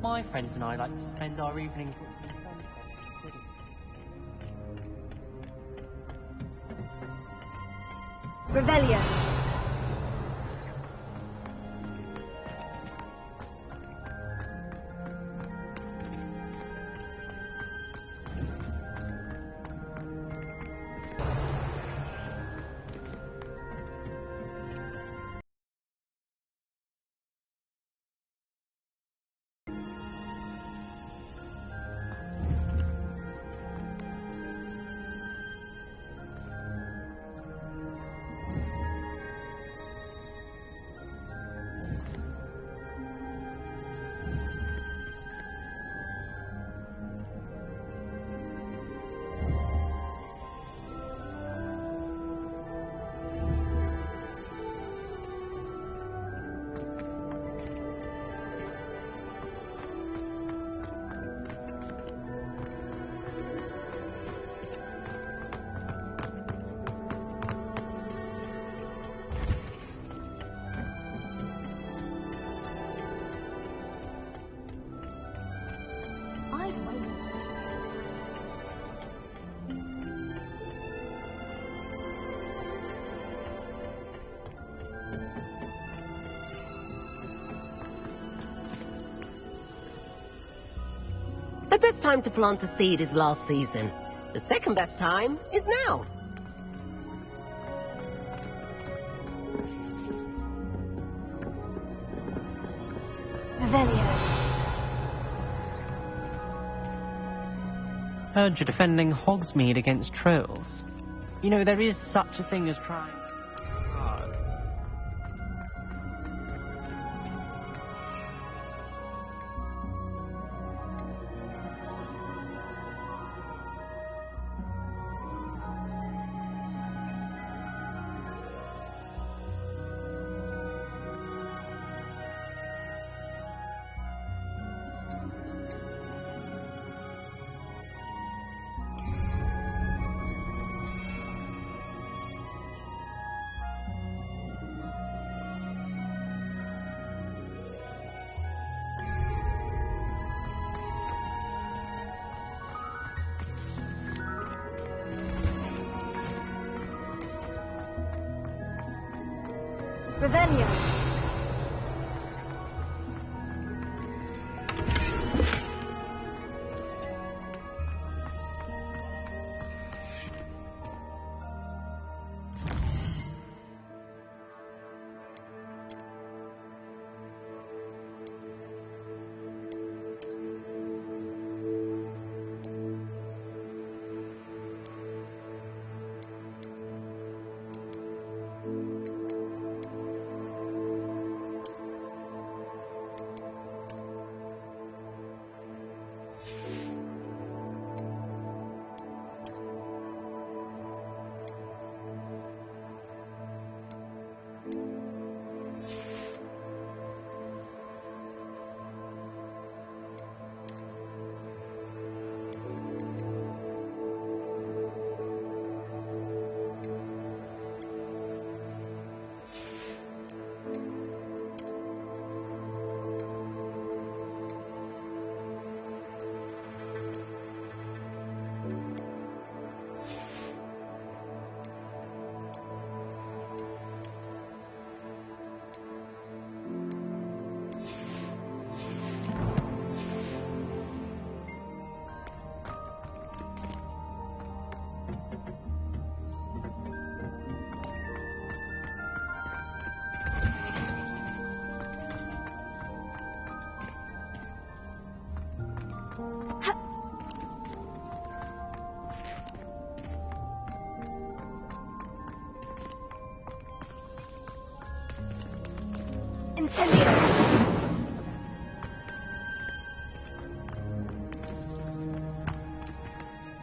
my friends and I like to spend our evenings. Revelio. The best time to plant a seed is last season. The second best time is now. Revelio. Heard you're defending Hogsmeade against trolls. You know, there is such a thing as trying. Revelio.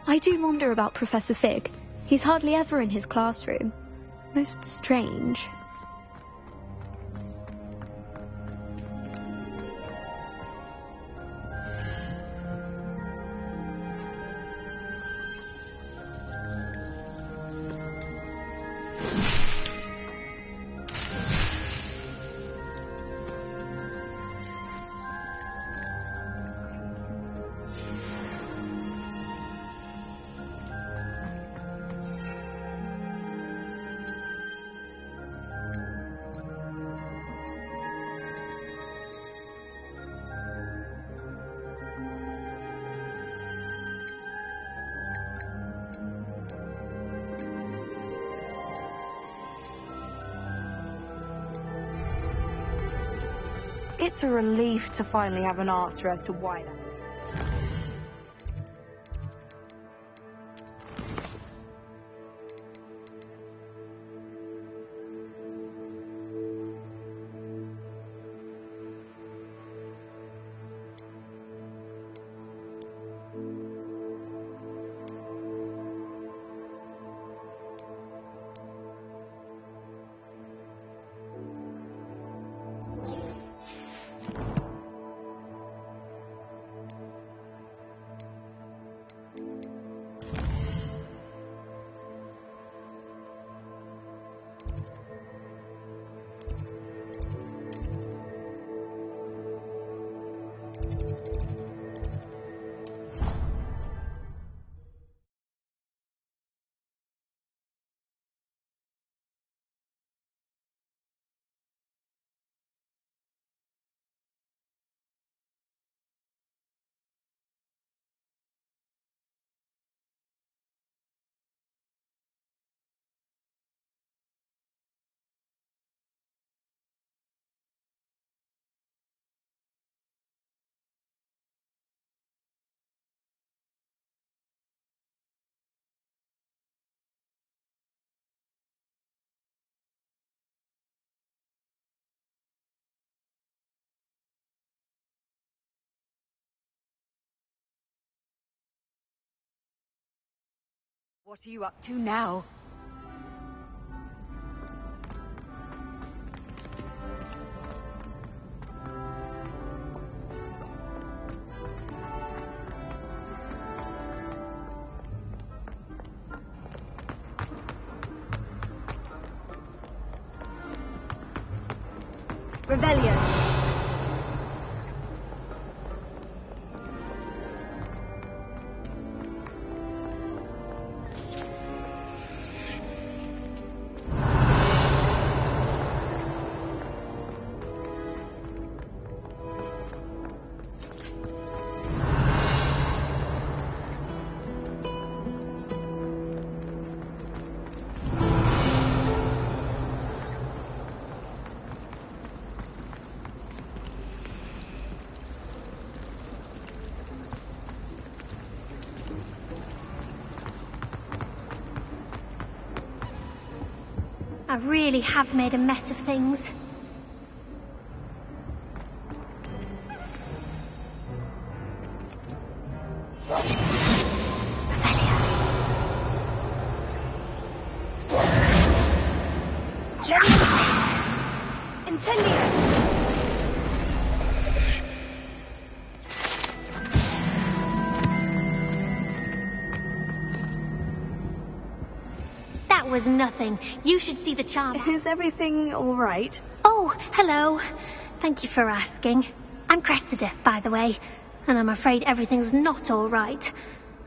I do wonder about Professor Fig. He's hardly ever in his classroom. Most strange. It's a relief to finally have an answer as to why that... What are you up to now? Rebellion. I really have made a mess of things. That was nothing. You should see the charm. Is everything all right? Oh, hello. Thank you for asking. I'm Cressida, by the way, and I'm afraid everything's not all right.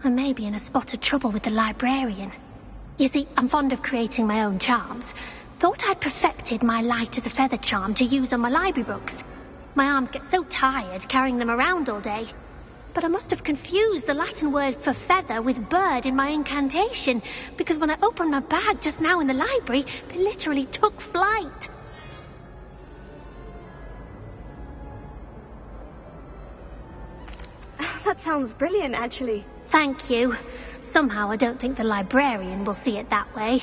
I may be in a spot of trouble with the librarian. You see, I'm fond of creating my own charms. Thought I'd perfected my light as a feather charm to use on my library books. My arms get so tired carrying them around all day. But I must have confused the Latin word for feather with bird in my incantation, because when I opened my bag just now in the library, they literally took flight. That sounds brilliant, actually. Thank you. Somehow I don't think the librarian will see it that way.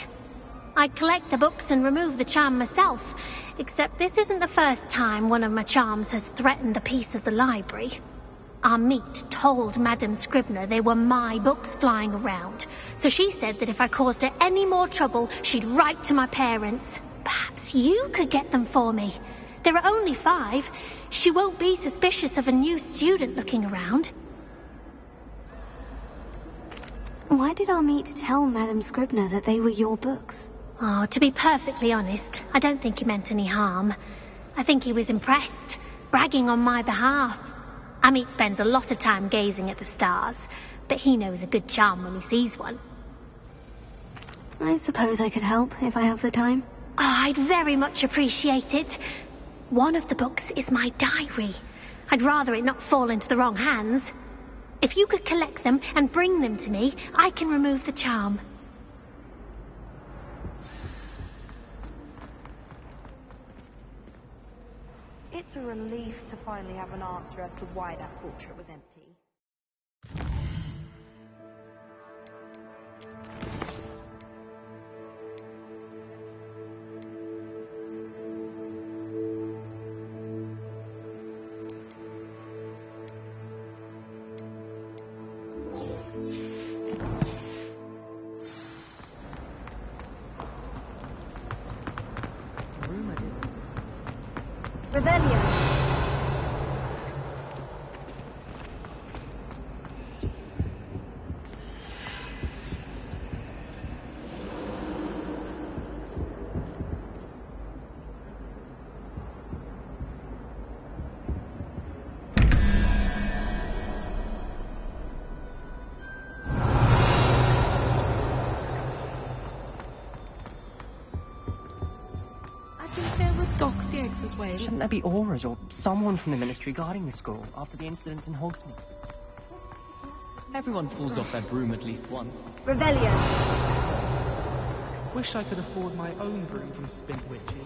I collect the books and remove the charm myself, except this isn't the first time one of my charms has threatened the peace of the library. Our meet told Madame Scribner they were my books flying around, so she said that if I caused her any more trouble, she'd write to my parents. Perhaps you could get them for me. There are only 5. She won't be suspicious of a new student looking around. Why did our meet tell Madame Scribner that they were your books? Oh, to be perfectly honest, I don't think he meant any harm. I think he was impressed, bragging on my behalf. Amit spends a lot of time gazing at the stars, but he knows a good charm when he sees one. I suppose I could help if I have the time. Oh, I'd very much appreciate it. One of the books is my diary. I'd rather it not fall into the wrong hands. If you could collect them and bring them to me, I can remove the charm. It's a relief to finally have an answer as to why that portrait was empty. Rebellion! As well. Shouldn't there be auras or someone from the Ministry guarding the school after the incident in Hogsmeade? Everyone falls off their broom at least once. Rebellion! Wish I could afford my own broom from Spint Witchy.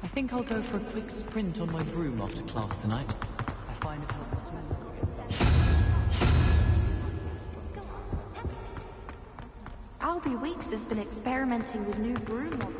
I think I'll go for a quick sprint on my broom after class tonight. I find it helpful. Albie Weeks has been experimenting with new broom models.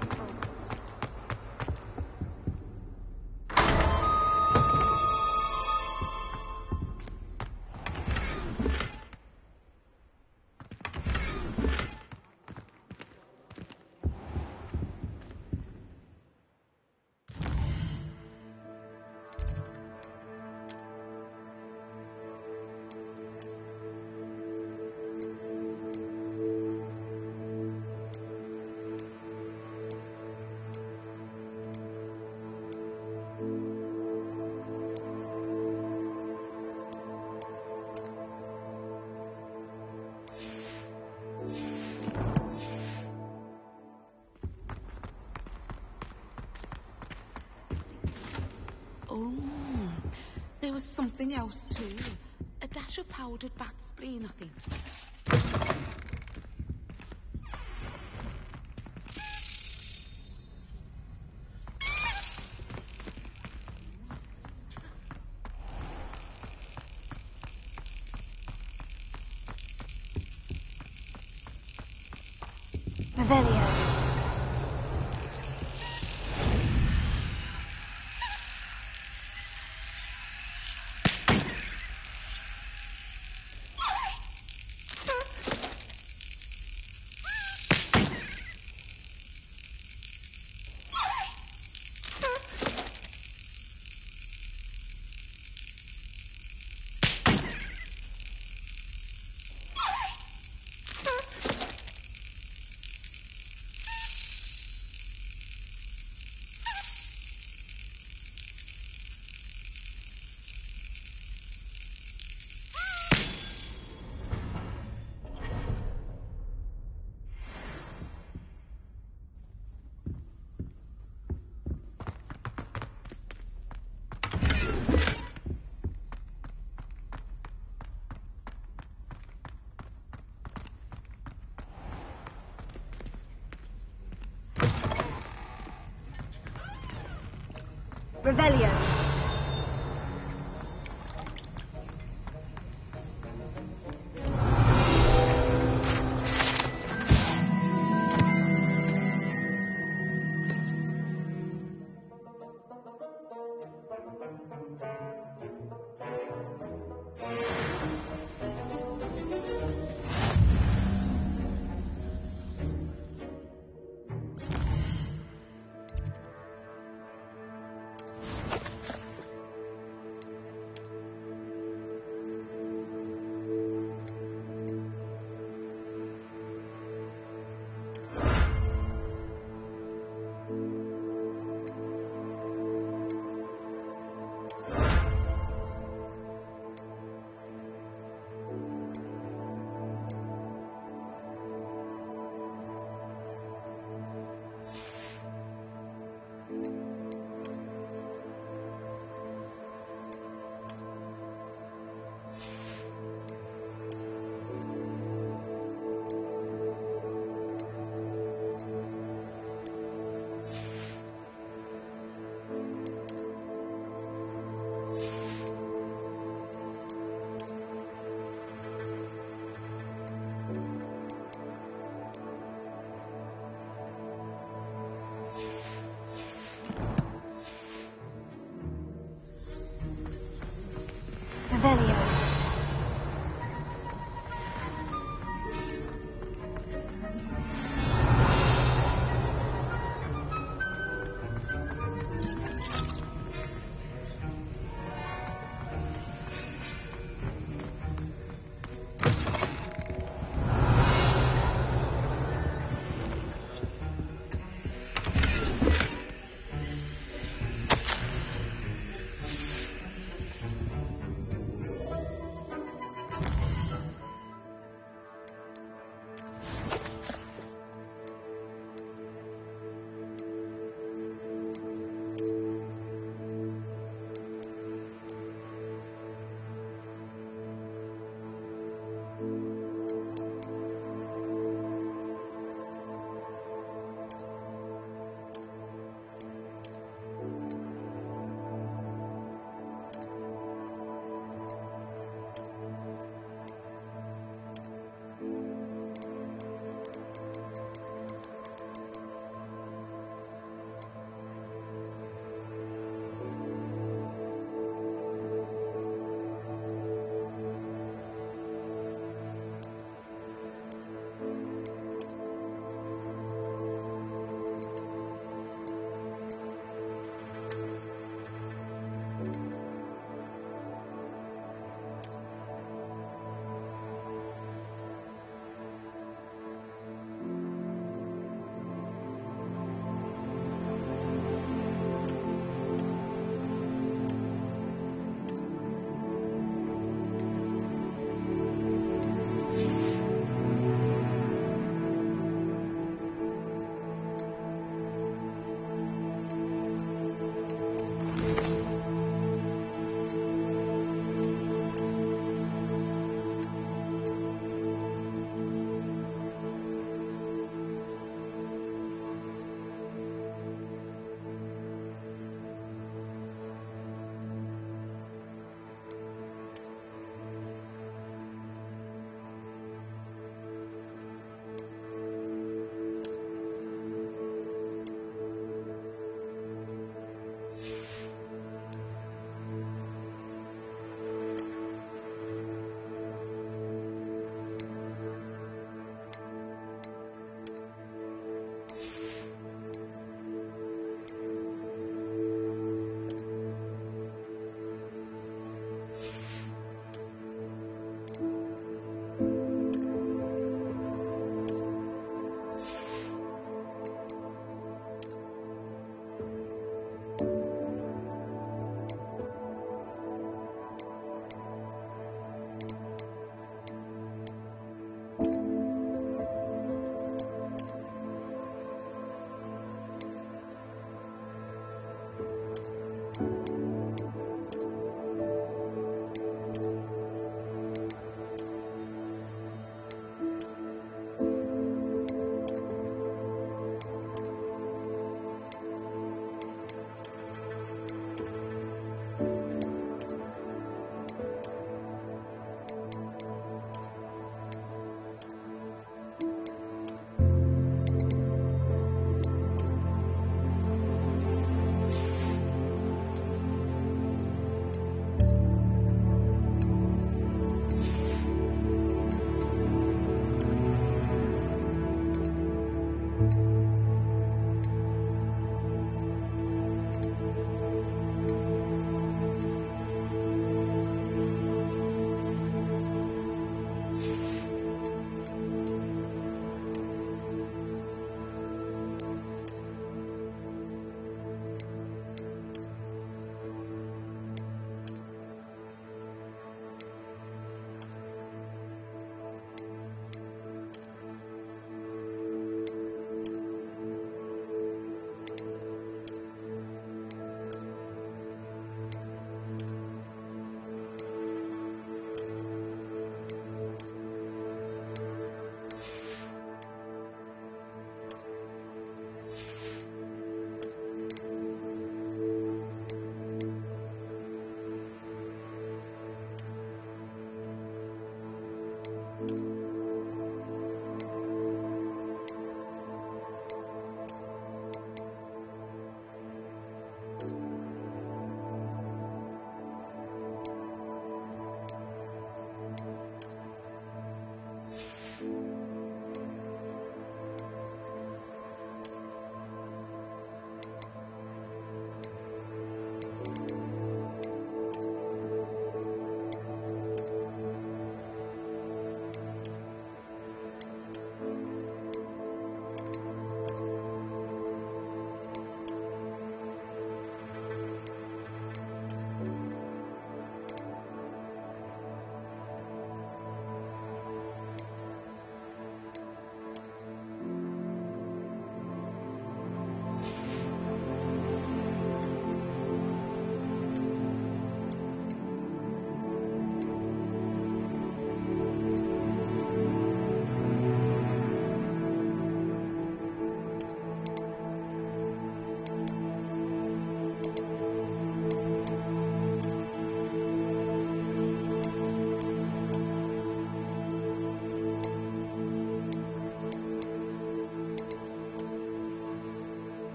Oh, there was something else too. A dash of powdered bat spleen, I think. Revelio. Revelio.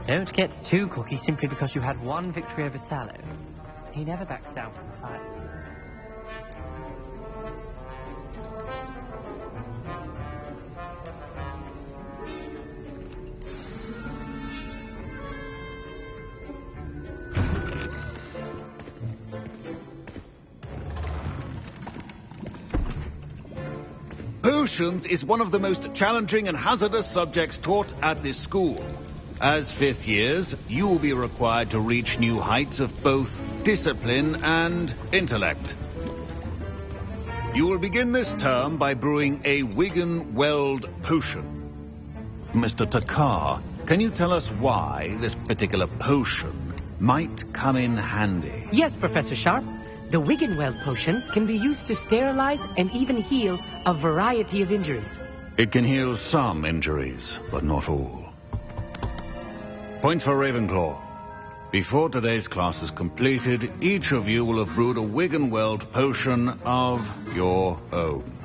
Don't get too cocky simply because you had one victory over Sallow. He never backs down from the fight. Potions is one of the most challenging and hazardous subjects taught at this school. As fifth years, you will be required to reach new heights of both discipline and intellect. You will begin this term by brewing a Wigan-Weld potion. Mr. Takar, can you tell us why this particular potion might come in handy? Yes, Professor Sharp. The Wigan-Weld potion can be used to sterilize and even heal a variety of injuries. It can heal some injuries, but not all. Point for Ravenclaw. Before today's class is completed, each of you will have brewed a Wigan-Weld potion of your own.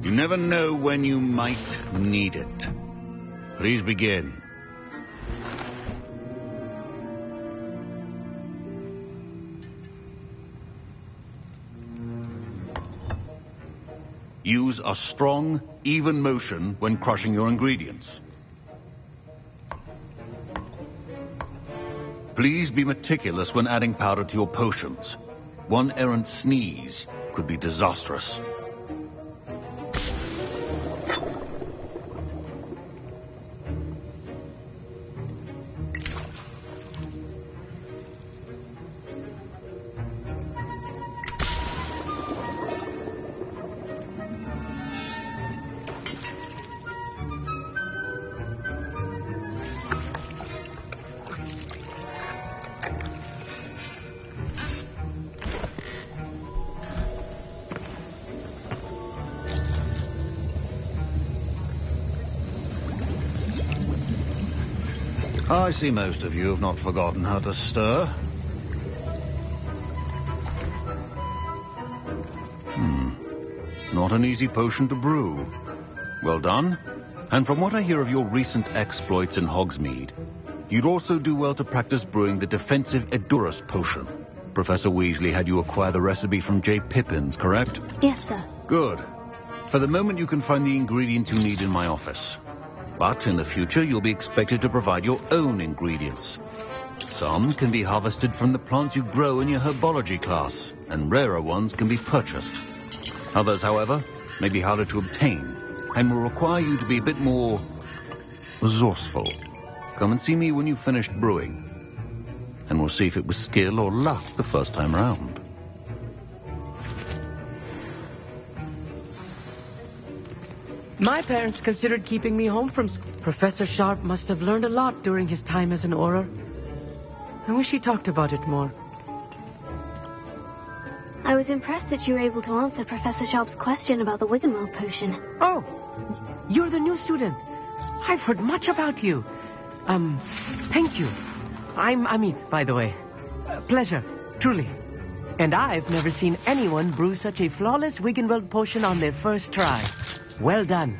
You never know when you might need it. Please begin. Use a strong, even motion when crushing your ingredients. Please be meticulous when adding powder to your potions. One errant sneeze could be disastrous. I see most of you have not forgotten how to stir. Not an easy potion to brew. Well done. And from what I hear of your recent exploits in Hogsmeade, you'd also do well to practice brewing the defensive Edurus potion. Professor Weasley had you acquire the recipe from J. Pippins, correct? Yes, sir. Good. For the moment, you can find the ingredients you need in my office. But in the future, you'll be expected to provide your own ingredients. Some can be harvested from the plants you grow in your herbology class, and rarer ones can be purchased. Others, however, may be harder to obtain, and will require you to be a bit more resourceful. Come and see me when you've finished brewing, and we'll see if it was skill or luck the first time round. My parents considered keeping me home from school. Professor Sharp must have learned a lot during his time as an Auror. I wish he talked about it more. I was impressed that you were able to answer Professor Sharp's question about the Wigan-Weld potion. Oh, you're the new student. I've heard much about you. Thank you. I'm Amit, by the way. Pleasure, truly. And I've never seen anyone brew such a flawless Wigan-Weld potion on their first try. Well done.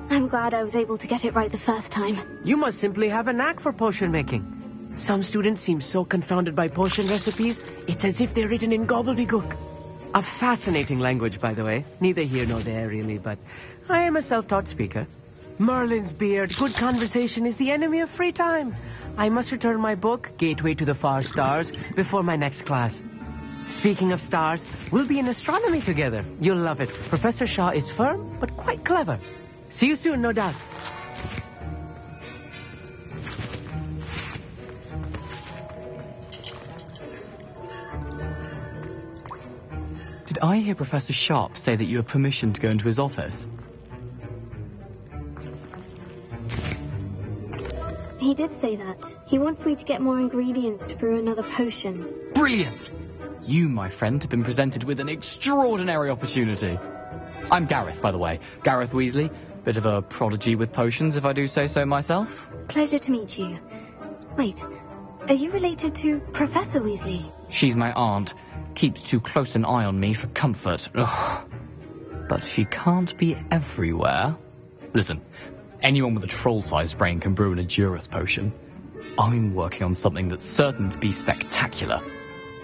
I'm glad I was able to get it right the first time. You must simply have a knack for potion making. Some students seem so confounded by potion recipes, it's as if they're written in gobbledygook. A fascinating language, by the way. Neither here nor there, really, but I am a self-taught speaker. Merlin's beard, good conversation is the enemy of free time. I must return my book, Gateway to the Far Stars, before my next class. Speaking of stars, we'll be in astronomy together. You'll love it. Professor Shaw is firm, but quite clever. See you soon, no doubt. Did I hear Professor Sharp say that you have permission to go into his office? He did say that. He wants me to get more ingredients to brew another potion. Brilliant! You, my friend, have been presented with an extraordinary opportunity. I'm Gareth, by the way. Gareth Weasley. Bit of a prodigy with potions, if I do say so myself. Pleasure to meet you. Wait, are you related to Professor Weasley? She's my aunt. Keeps too close an eye on me for comfort. Ugh. but she can't be everywhere. Listen, anyone with a troll-sized brain can brew an Edurus potion. I'm working on something that's certain to be spectacular.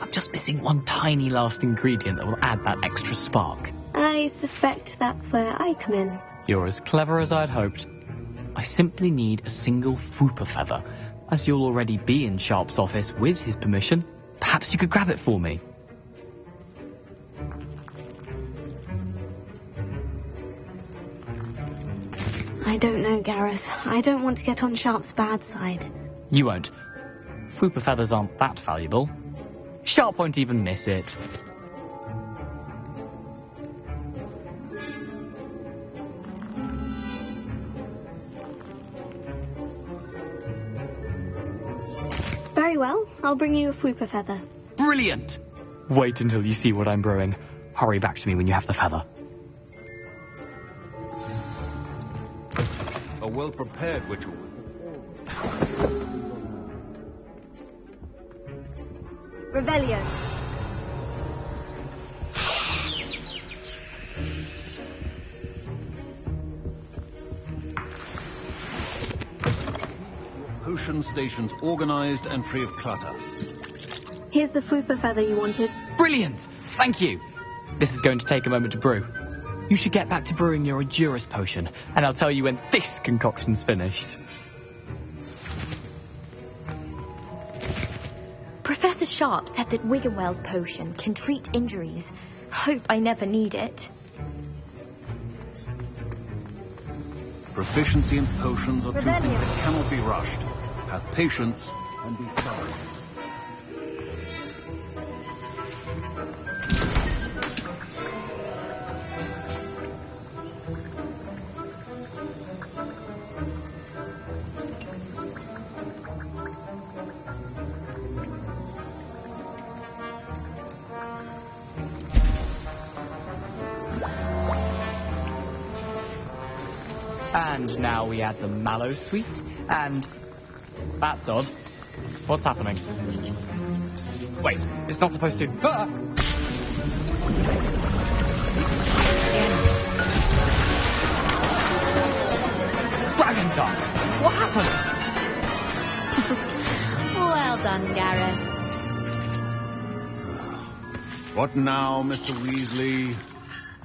I'm just missing one tiny last ingredient that will add that extra spark. I suspect that's where I come in. You're as clever as I'd hoped. I simply need a single Fooper feather. As you'll already be in Sharp's office with his permission, perhaps you could grab it for me. I don't know, Gareth. I don't want to get on Sharp's bad side. You won't. Fooper feathers aren't that valuable. Sharp won't even miss it. Very well. I'll bring you a Fooper feather. Brilliant! Wait until you see what I'm brewing. Hurry back to me when you have the feather. A well-prepared ritual. Revelio. Potion stations organized and free of clutter. Here's the Fooper feather you wanted. Brilliant! Thank you! This is going to take a moment to brew. You should get back to brewing your Edurus potion, and I'll tell you when this concoction's finished. Professor Sharp said that Wiggenweld potion can treat injuries. Hope I never need it. Proficiency in potions are two things that cannot be rushed. Have patience and be thorough. And now we add the mallow sweet, and... That's odd. What's happening? Wait, it's not supposed to... Ah! Dragon Tongue! What happened? Well done, Gareth. What now, Mr. Weasley?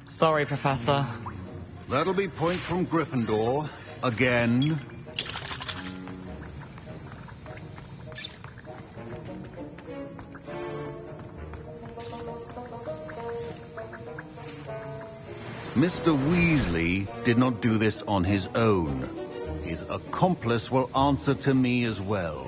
Sorry, Professor. That'll be points from Gryffindor. Again. Mr. Weasley did not do this on his own. His accomplice will answer to me as well.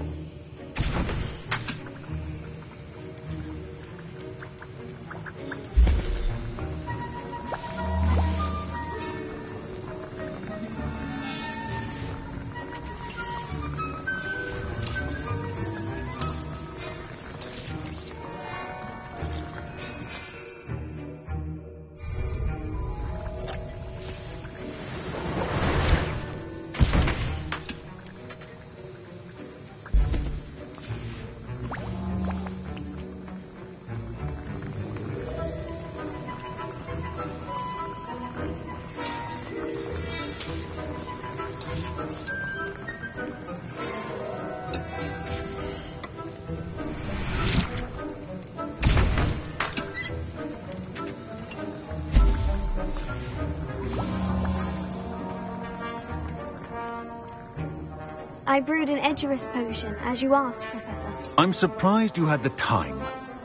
I brewed an Edurus potion, as you asked, Professor. I'm surprised you had the time.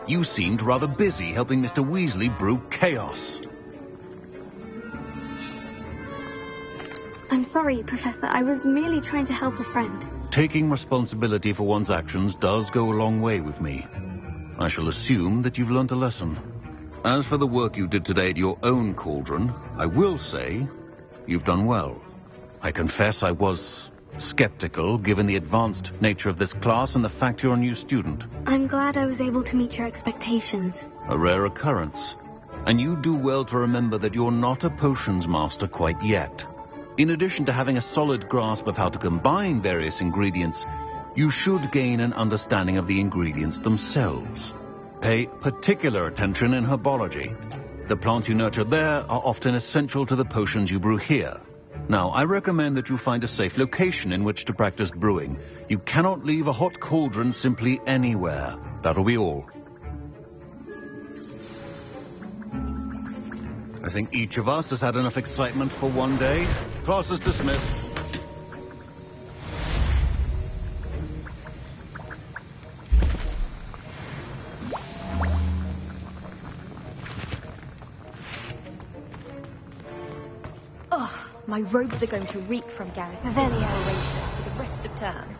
You seemed rather busy helping Mr. Weasley brew chaos. I'm sorry, Professor. I was merely trying to help a friend. Taking responsibility for one's actions does go a long way with me. I shall assume that you've learnt a lesson. As for the work you did today at your own cauldron, I will say you've done well. I confess I was skeptical, given the advanced nature of this class and the fact you're a new student. I'm glad I was able to meet your expectations. A rare occurrence. And you do well to remember that you're not a potions master quite yet. In addition to having a solid grasp of how to combine various ingredients, you should gain an understanding of the ingredients themselves. Pay particular attention in herbology. The plants you nurture there are often essential to the potions you brew here. Now, I recommend that you find a safe location in which to practice brewing. You cannot leave a hot cauldron simply anywhere. That'll be all. I think each of us has had enough excitement for one day. Class is dismissed. My robes are going to reek from Gareth's aeration for the rest of term.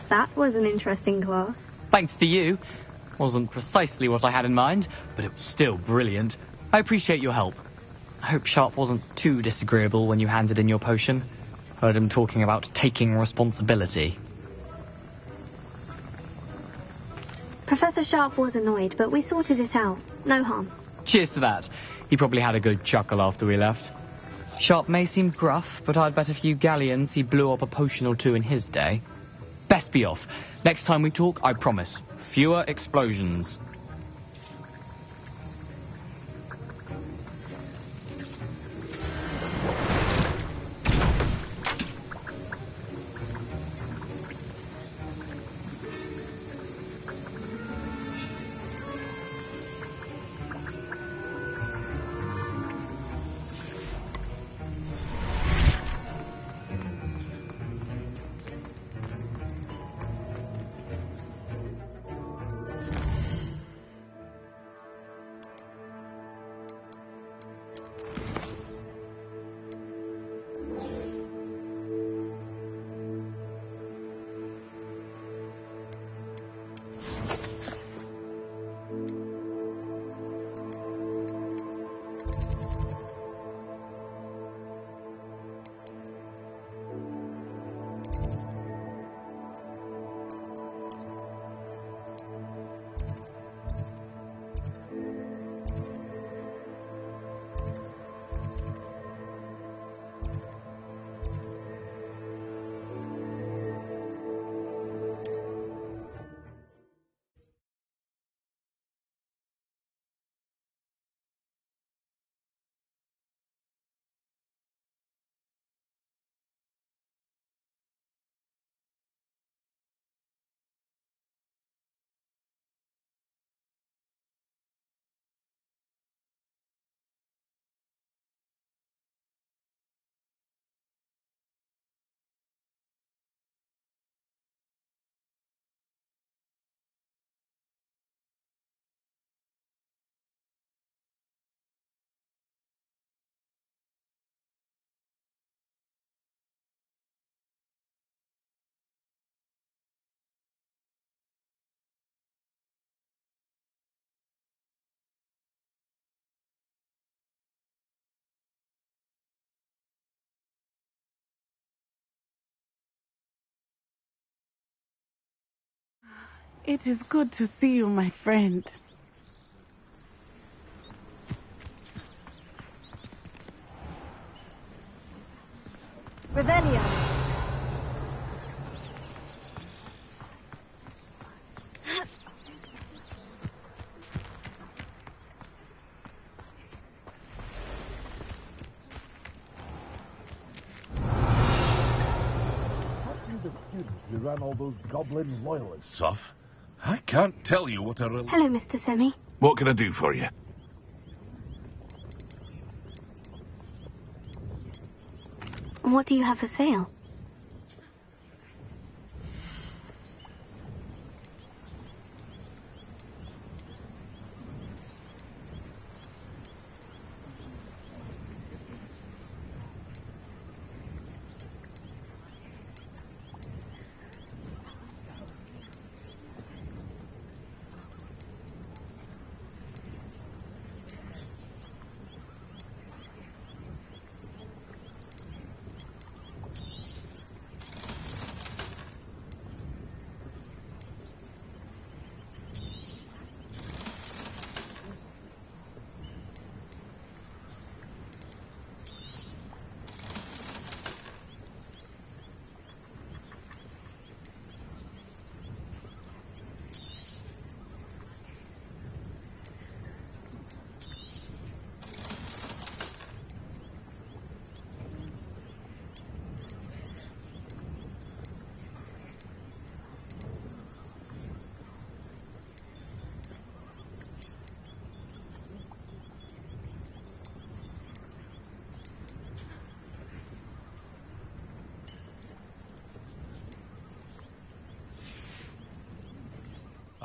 That was an interesting class. Thanks to you. Wasn't precisely what I had in mind, but it was still brilliant. I appreciate your help. I hope Sharp wasn't too disagreeable when you handed in your potion. Heard him talking about taking responsibility. Professor Sharp was annoyed, but we sorted it out. No harm. Cheers to that. He probably had a good chuckle after we left. Sharp may seem gruff, but I'd bet a few galleons he blew up a potion or two in his day. Best be off. Next time we talk, I promise. Fewer explosions. It is good to see you, my friend. Revelio. You ran all those goblin loyalists off. I can't tell you what a... Hello, Mr. Semi. What can I do for you? What do you have for sale?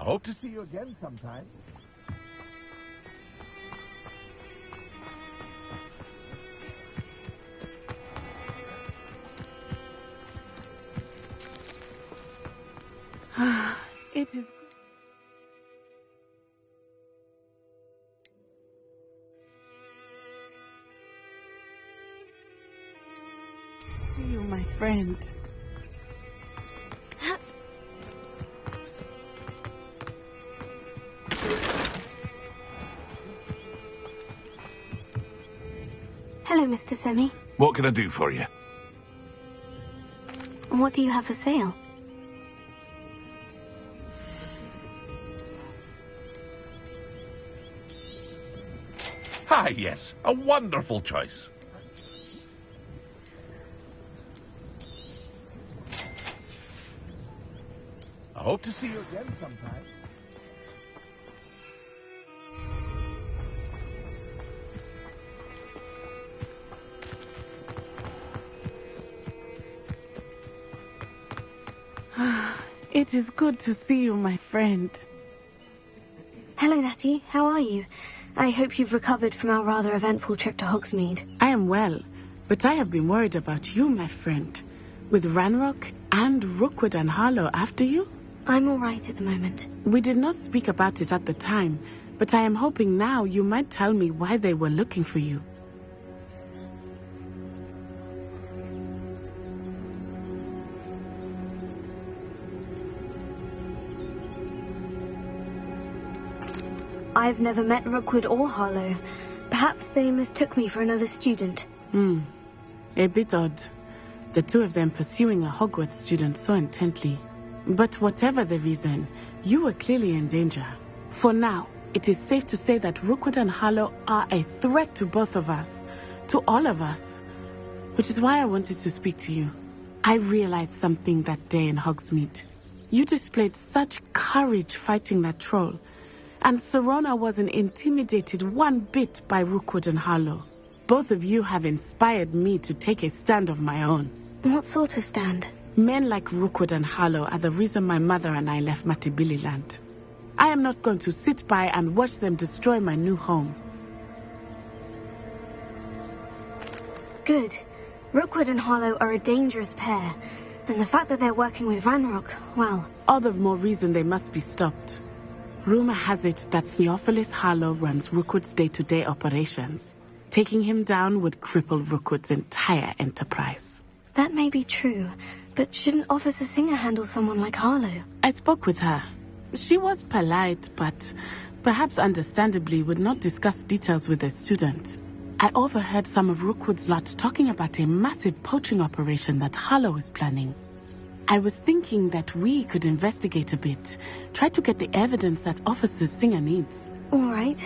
I hope to see you again sometime. It is... You, my friend. Hello, Mr. Semi. What can I do for you? What do you have for sale? Ah, yes. A wonderful choice. I hope to see you again sometime. It is good to see you, my friend. Hello, Natty. How are you? I hope you've recovered from our rather eventful trip to Hogsmeade. I am well, but I have been worried about you, my friend. With Ranrock and Rookwood and Harlow after you? I'm all right at the moment. We did not speak about it at the time, but I am hoping now you might tell me why they were looking for you. I've never met Rookwood or Harlow. Perhaps they mistook me for another student. A bit odd. The two of them pursuing a Hogwarts student so intently. But whatever the reason, you were clearly in danger. For now, it is safe to say that Rookwood and Harlow are a threat to both of us. To all of us. Which is why I wanted to speak to you. I realized something that day in Hogsmeade. You displayed such courage fighting that troll. And Serona wasn't intimidated one bit by Rookwood and Harlow. Both of you have inspired me to take a stand of my own. What sort of stand? Men like Rookwood and Harlow are the reason my mother and I left Matibili land. I am not going to sit by and watch them destroy my new home. Good. Rookwood and Harlow are a dangerous pair. And the fact that they're working with Ranrock, well... All the more reason they must be stopped. Rumor has it that Theophilus Harlow runs Rookwood's day-to-day operations. Taking him down would cripple Rookwood's entire enterprise. That may be true, but shouldn't Officer Singer handle someone like Harlow? I spoke with her. She was polite, but perhaps understandably would not discuss details with a student. I overheard some of Rookwood's lot talking about a massive poaching operation that Harlow is planning. I was thinking that we could investigate a bit, try to get the evidence that Officer Singer needs. All right.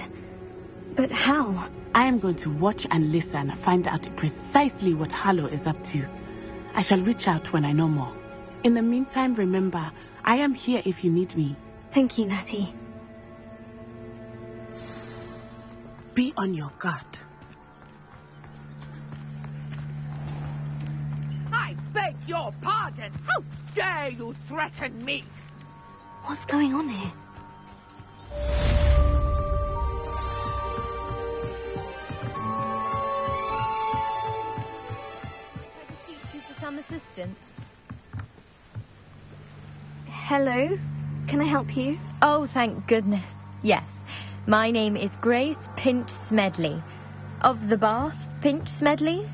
But how? I am going to watch and listen, find out precisely what Harlow is up to. I shall reach out when I know more. In the meantime, remember, I am here if you need me. Thank you, Natty. Be on your guard. I beg your pardon. How dare you threaten me? What's going on here? Some assistance. Hello? Can I help you? Oh, thank goodness. Yes. My name is Grace Pinch Smedley. Of the Bath Pinch Smedleys.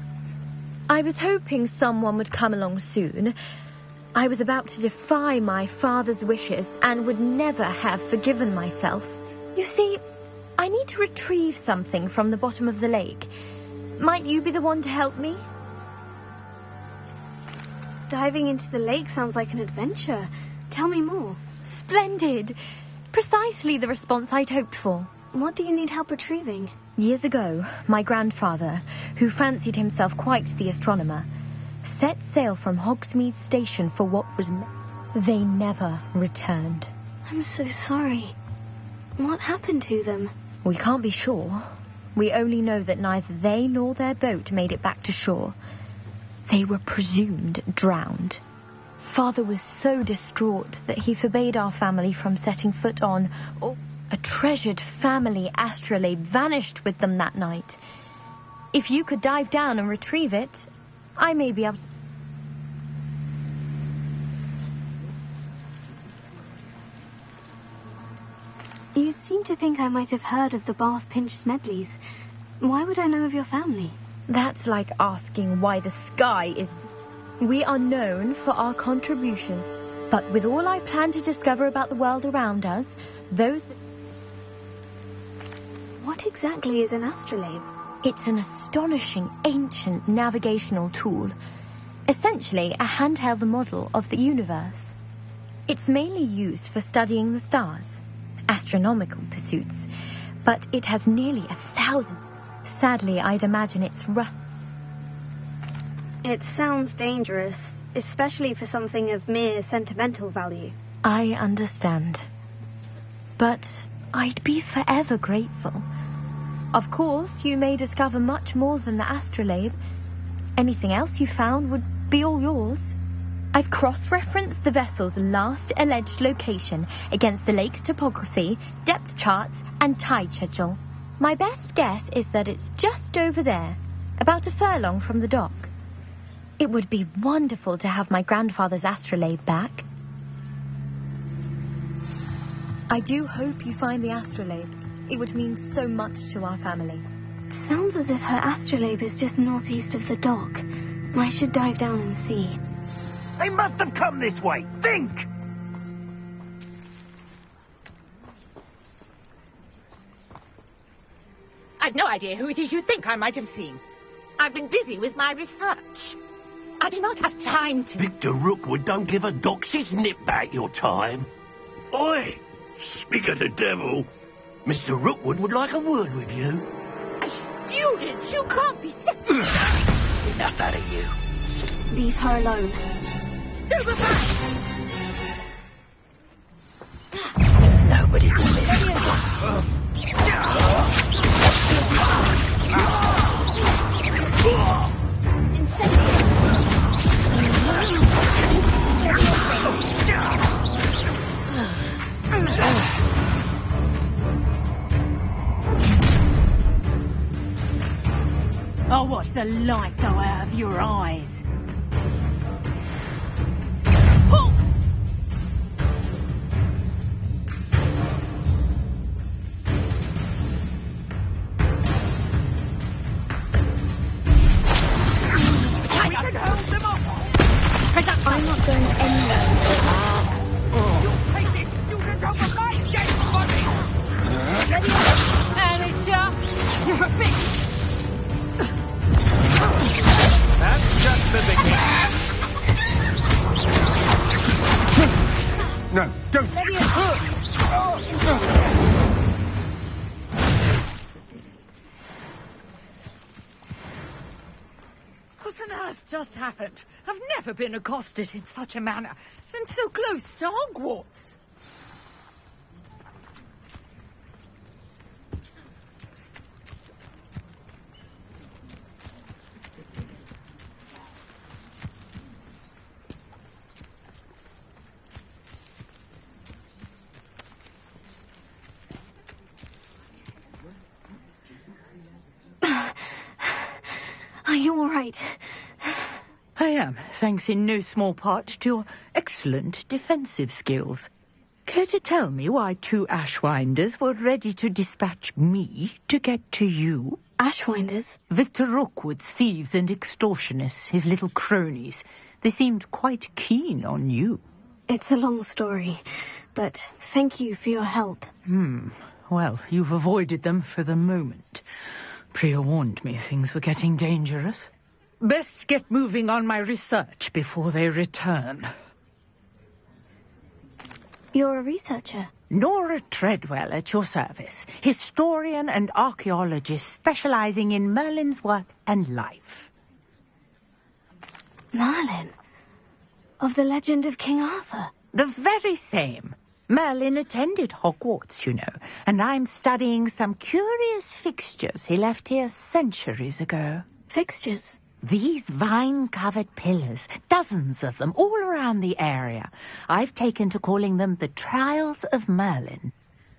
I was hoping someone would come along soon. I was about to defy my father's wishes and would never have forgiven myself. You see, I need to retrieve something from the bottom of the lake. Might you be the one to help me? Diving into the lake sounds like an adventure. Tell me more. Splendid. Precisely the response I'd hoped for. What do you need help retrieving? Years ago, my grandfather, who fancied himself quite the astronomer, set sail from Hogsmeade Station for what was... They never returned. I'm so sorry. What happened to them? We can't be sure. We only know that neither they nor their boat made it back to shore. They were presumed drowned. Father was so distraught that he forbade our family from setting foot on, or a treasured family astrolabe vanished with them that night. If you could dive down and retrieve it, I may be able to... You seem to think I might have heard of the Bath Pinch Smedleys. Why would I know of your family? That's like asking why the sky is... We are known for our contributions, but with all I plan to discover about the world around us, those... What exactly is an astrolabe? It's an astonishing ancient navigational tool. Essentially a handheld model of the universe. It's mainly used for studying the stars, astronomical pursuits, but it has nearly 1,000. Sadly, I'd imagine it's rough. It sounds dangerous, especially for something of mere sentimental value. I understand. But I'd be forever grateful. Of course, you may discover much more than the astrolabe. Anything else you found would be all yours. I've cross-referenced the vessel's last alleged location against the lake's topography, depth charts, and tide schedule. My best guess is that it's just over there, about a furlong from the dock. It would be wonderful to have my grandfather's astrolabe back. I do hope you find the astrolabe. It would mean so much to our family. Sounds as if her astrolabe is just northeast of the dock. I should dive down and see. They must have come this way. Think! I've no idea who it is you think I might have seen. I've been busy with my research. I do not have time to... Victor Rookwood don't give a dox's nip back your time. Oi! Speak of the devil. Mr. Rookwood would like a word with you. A student? You can't be... Enough out of you. Leave her alone. Stupid man! Nobody can listen. I'll watch the light go out of your eyes. I'm not going anywhere. You take this student over my dead body! Amateur! You're a fish! That's just the beginning. No, don't! What on earth just happened? I've never been accosted in such a manner, and so close to Hogwarts. Are you all right? I am, thanks in no small part to your excellent defensive skills. Care to tell me why 2 Ashwinders were ready to dispatch me to get to you? Ashwinders? Victor Rookwood's thieves and extortionists, his little cronies. They seemed quite keen on you. It's a long story, but thank you for your help. Well, you've avoided them for the moment. Priya warned me things were getting dangerous. Best get moving on my research before they return. You're a researcher? Nora Treadwell at your service. Historian and archaeologist specializing in Merlin's work and life. Merlin? Of the legend of King Arthur? The very same. Merlin attended Hogwarts, you know, and I'm studying some curious fixtures he left here centuries ago. Fixtures? These vine-covered pillars, dozens of them, all around the area. I've taken to calling them the Trials of Merlin.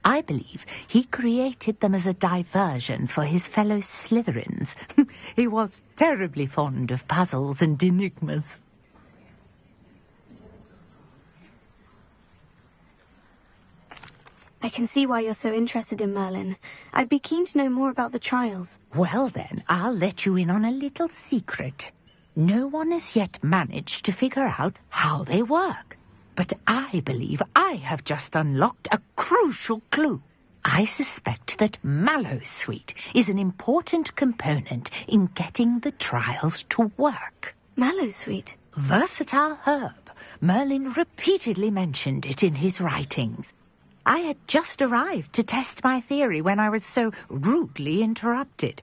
I believe he created them as a diversion for his fellow Slytherins. He was terribly fond of puzzles and enigmas. I can see why you're so interested in Merlin. I'd be keen to know more about the trials. Well then, I'll let you in on a little secret. No one has yet managed to figure out how they work. But I believe I have just unlocked a crucial clue. I suspect that Mallowsweet is an important component in getting the trials to work. Mallowsweet? Versatile herb. Merlin repeatedly mentioned it in his writings. I had just arrived to test my theory when I was so rudely interrupted.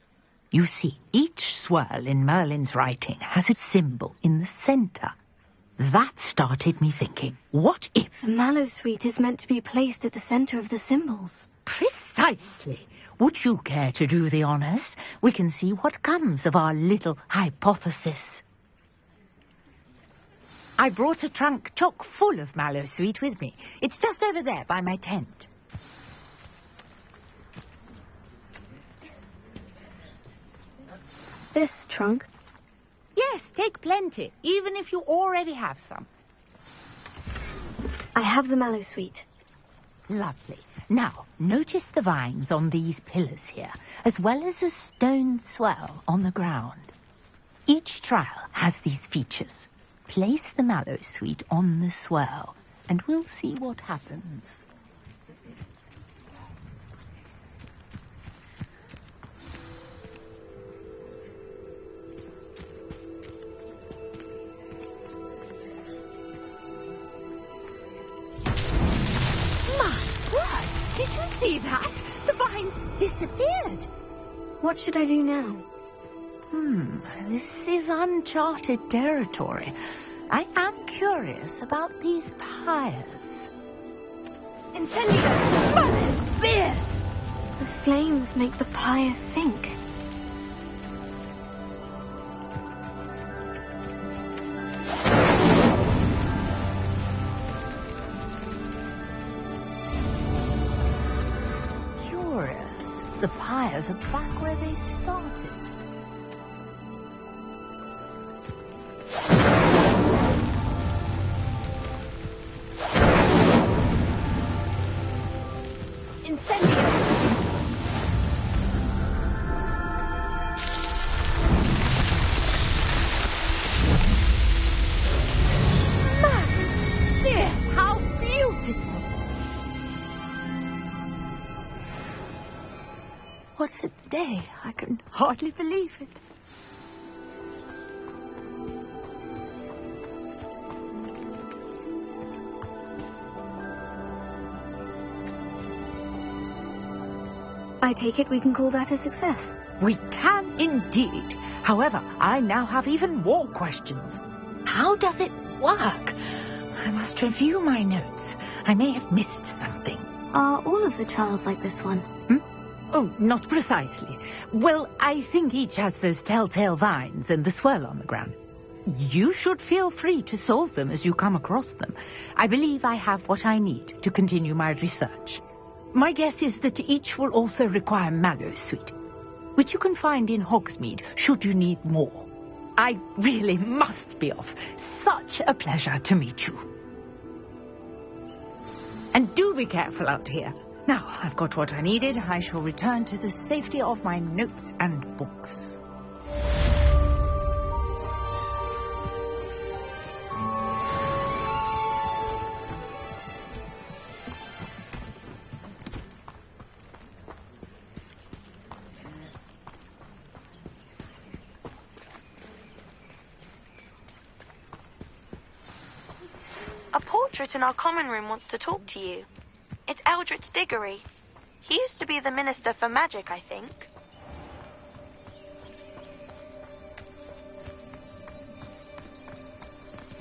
You see, each swirl in Merlin's writing has a symbol in the centre. That started me thinking, what if... The Mallowsweet is meant to be placed at the centre of the symbols. Precisely. Would you care to do the honours? We can see what comes of our little hypothesis. I brought a trunk chock full of Mallowsweet with me. It's just over there by my tent. This trunk? Yes, take plenty, even if you already have some. I have the Mallowsweet. Lovely. Now, notice the vines on these pillars here, as well as a stone swell on the ground. Each trial has these features. Place the Mallowsweet on the swirl, and we'll see what happens. Did you see that? The vines disappeared. What should I do now? This is uncharted territory. I am curious about these pyres. Incendio! Merlin! Beard! The flames make the pyres sink. The pyres are back where they started. Incendio! Yes, how beautiful! What a day. I can hardly believe it. I take it we can call that a success. We can indeed. However, I now have even more questions. How does it work? I must review my notes. I may have missed something. Are all of the trials like this one? Oh, not precisely. Well, I think each has those telltale vines and the swirl on the ground. You should feel free to solve them as you come across them. I believe I have what I need to continue my research. My guess is that each will also require Mallowsweet, which you can find in Hogsmeade should you need more. I really must be off. Such a pleasure to meet you. And do be careful out here. Now, I've got what I needed. I shall return to the safety of my notes and books. A portrait in our common room wants to talk to you. It's Eldritch Diggory. He used to be the Minister for Magic, I think.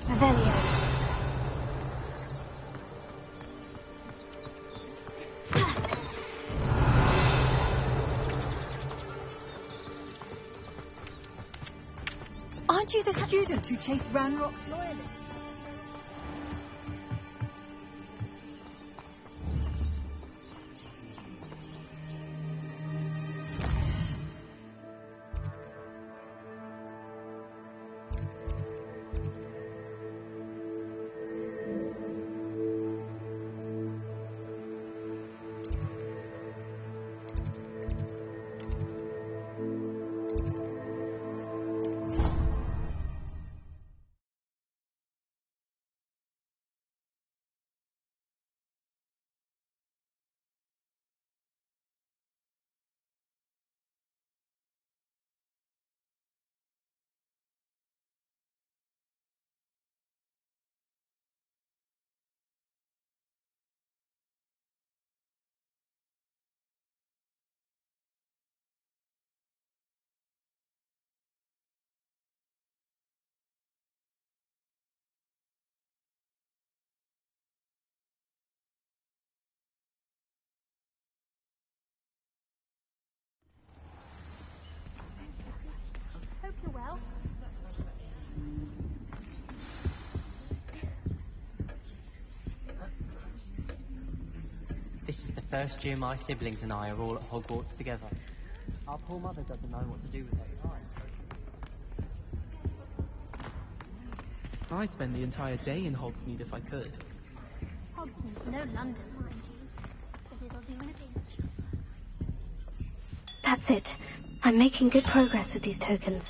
Revelio. student who chased Ranrock's loyalists. Hope you're well. This is the first year my siblings and I are all at Hogwarts together. Our poor mother doesn't know what to do with her time. I'd spend the entire day in Hogsmeade if I could. Hogsmeade's no London, mind you. But it'll do in a pinch. That's it. I'm making good progress with these tokens.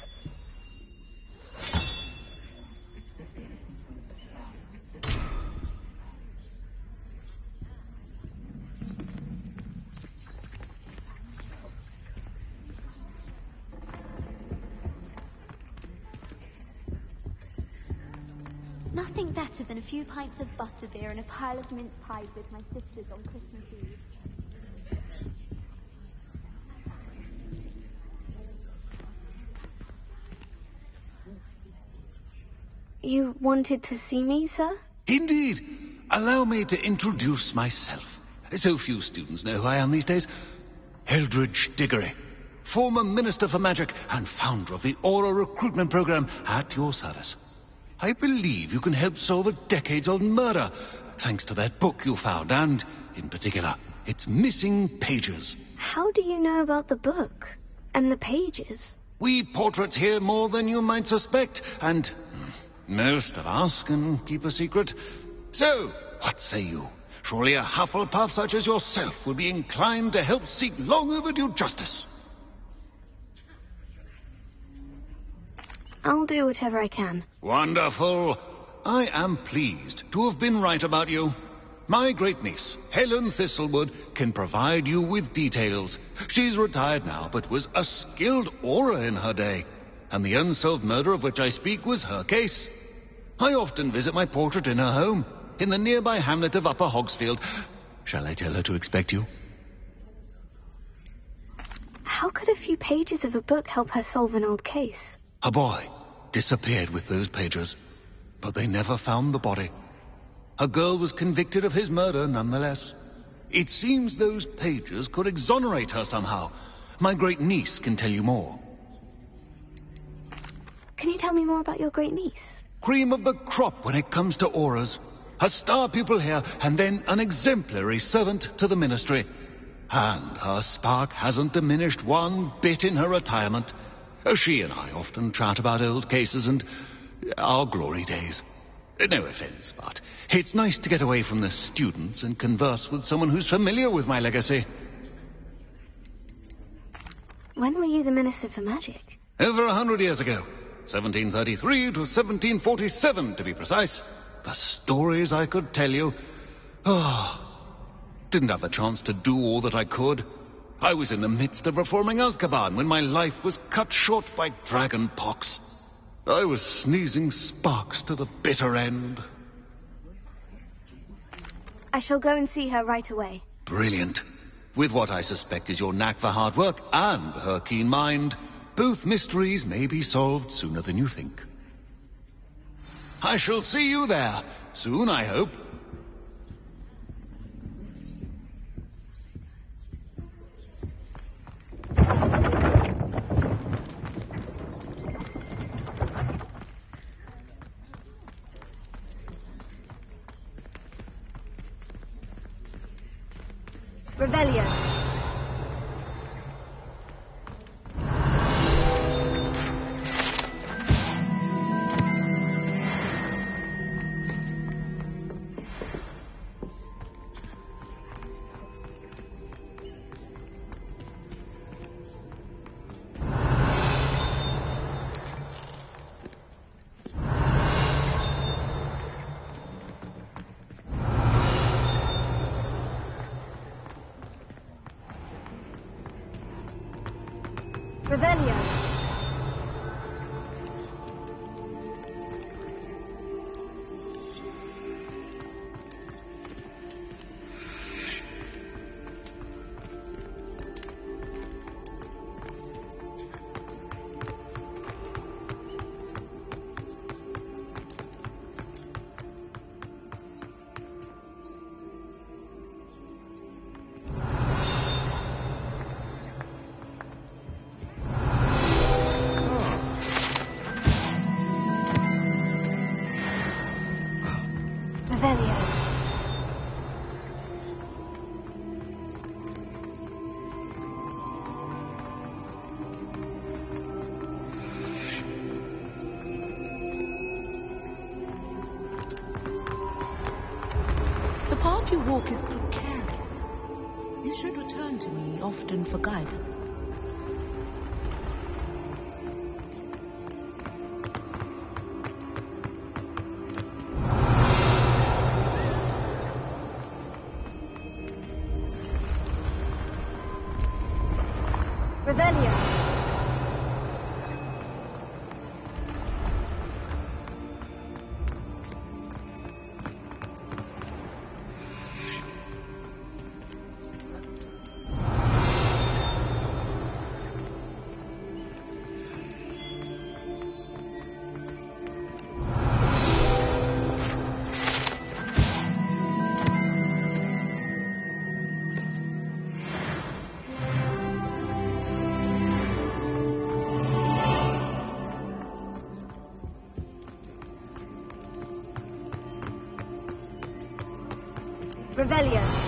Nothing better than a few pints of butterbeer and a pile of mince pies with my sisters on Christmas Eve. You wanted to see me, sir? Indeed. Allow me to introduce myself. So few students know who I am these days. Eldridge Diggory, former Minister for Magic and founder of the Aura recruitment program, at your service. I believe you can help solve a decades-old murder, thanks to that book you found, and, in particular, its missing pages. How do you know about the book? And the pages? We portraits hear more than you might suspect, and most of us can keep a secret. So, what say you? Surely a Hufflepuff such as yourself would be inclined to help seek long overdue justice. I'll do whatever I can. Wonderful. I am pleased to have been right about you. My great-niece, Helen Thistlewood, can provide you with details. She's retired now, but was a skilled aura in her day. And the unsolved murder of which I speak was her case. I often visit my portrait in her home, in the nearby hamlet of Upper Hogsfield. Shall I tell her to expect you? How could a few pages of a book help her solve an old case? A boy disappeared with those pages, but they never found the body. A girl was convicted of his murder nonetheless. It seems those pages could exonerate her somehow. My great-niece can tell you more. Can you tell me more about your great-niece? Cream of the crop when it comes to auras. A star pupil here, and then an exemplary servant to the ministry. And her spark hasn't diminished one bit in her retirement. She and I often chat about old cases and our glory days. No offense, but it's nice to get away from the students and converse with someone who's familiar with my legacy. When were you the Minister for Magic? Over 100 years ago. 1733 to 1747, to be precise. The stories I could tell you. Didn't have the chance to do all that I could. I was in the midst of reforming Azkaban when my life was cut short by dragon pox. I was sneezing sparks to the bitter end. I shall go and see her right away. Brilliant. With what I suspect is your knack for hard work and her keen mind, both mysteries may be solved sooner than you think. I shall see you there soon, I hope. Revelio. Revelio. The path you walk is precarious. You should return to me often for guidance. Revelio. Revelio.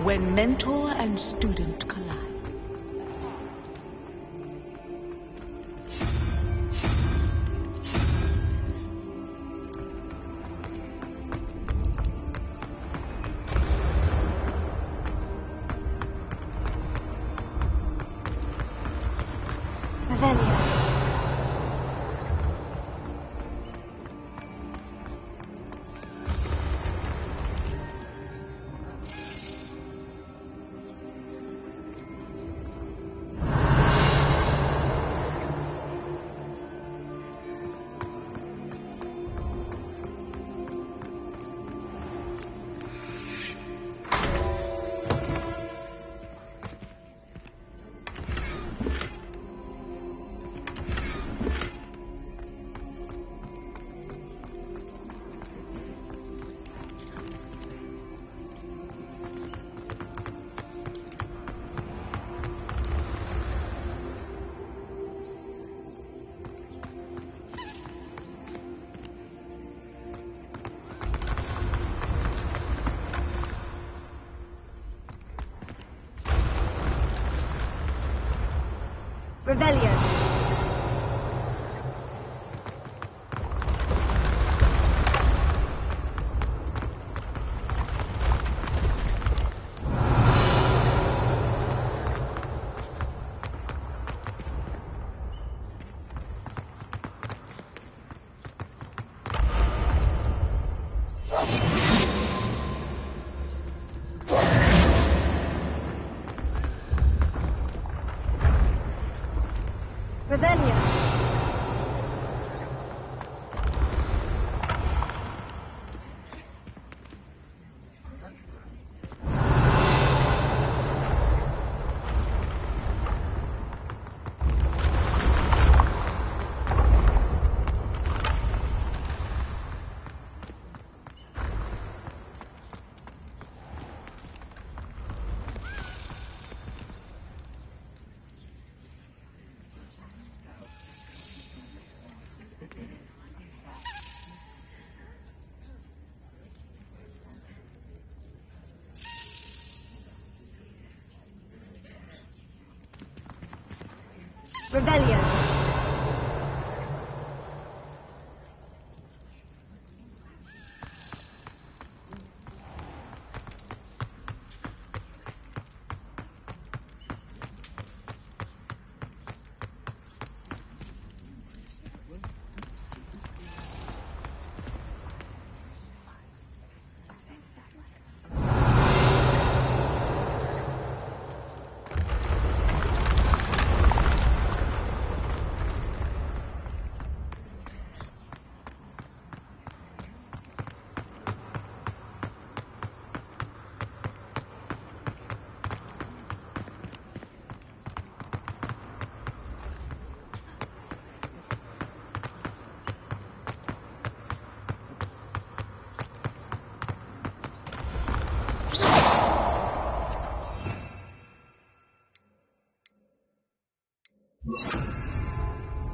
When mentor and student collide. Revelio. Revelio. Revelio.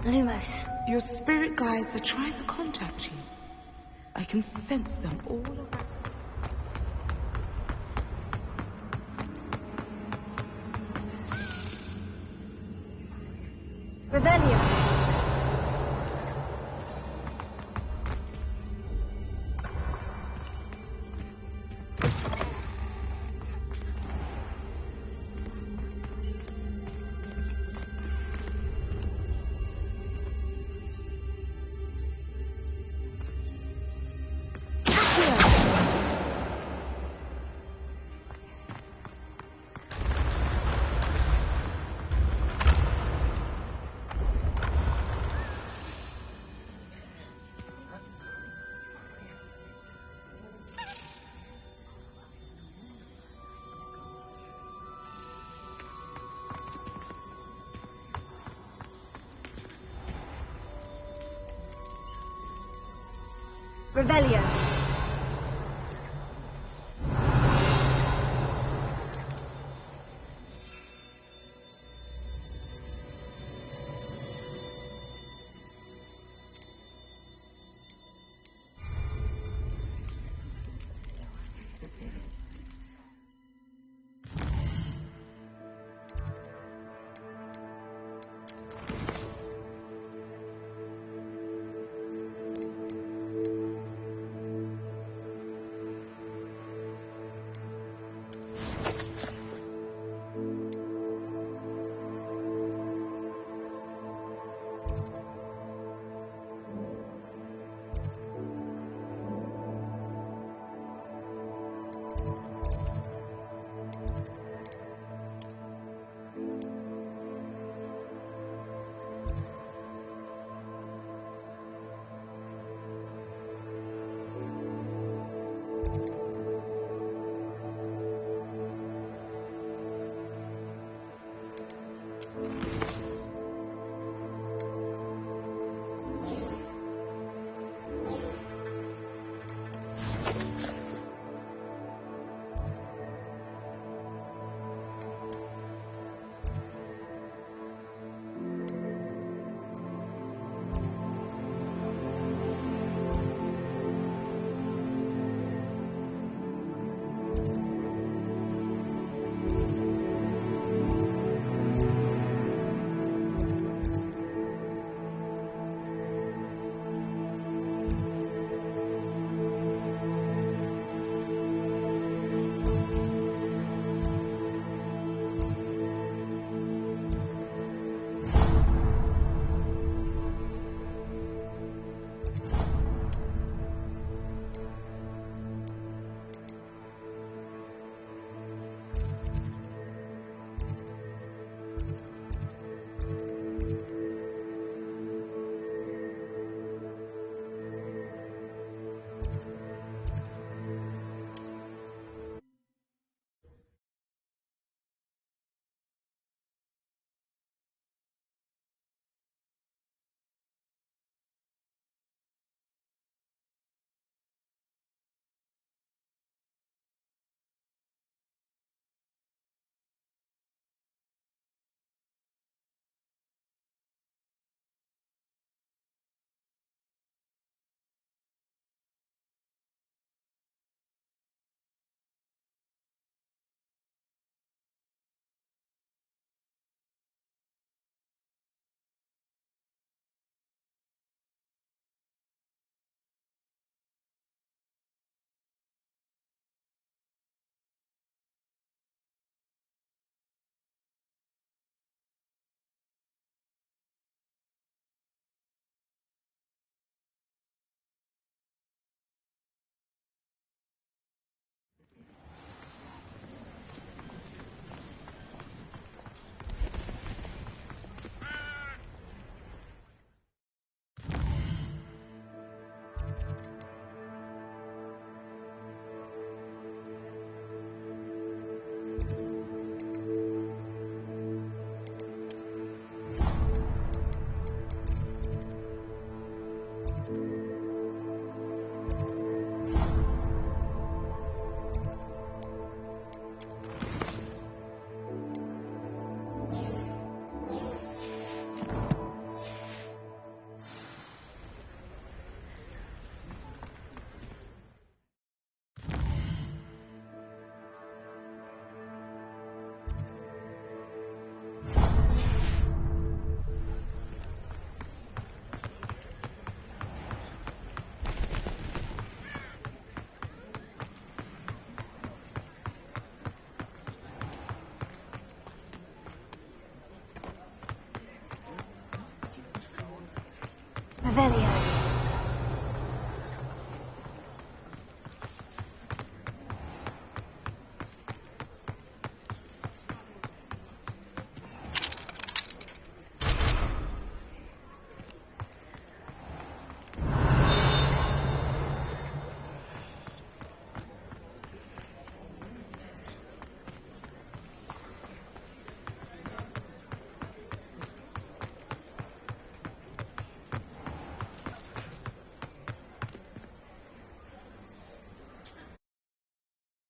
Lumos. Your spirit guides are trying to contact you. I can sense them all around. Revelio. Revelio.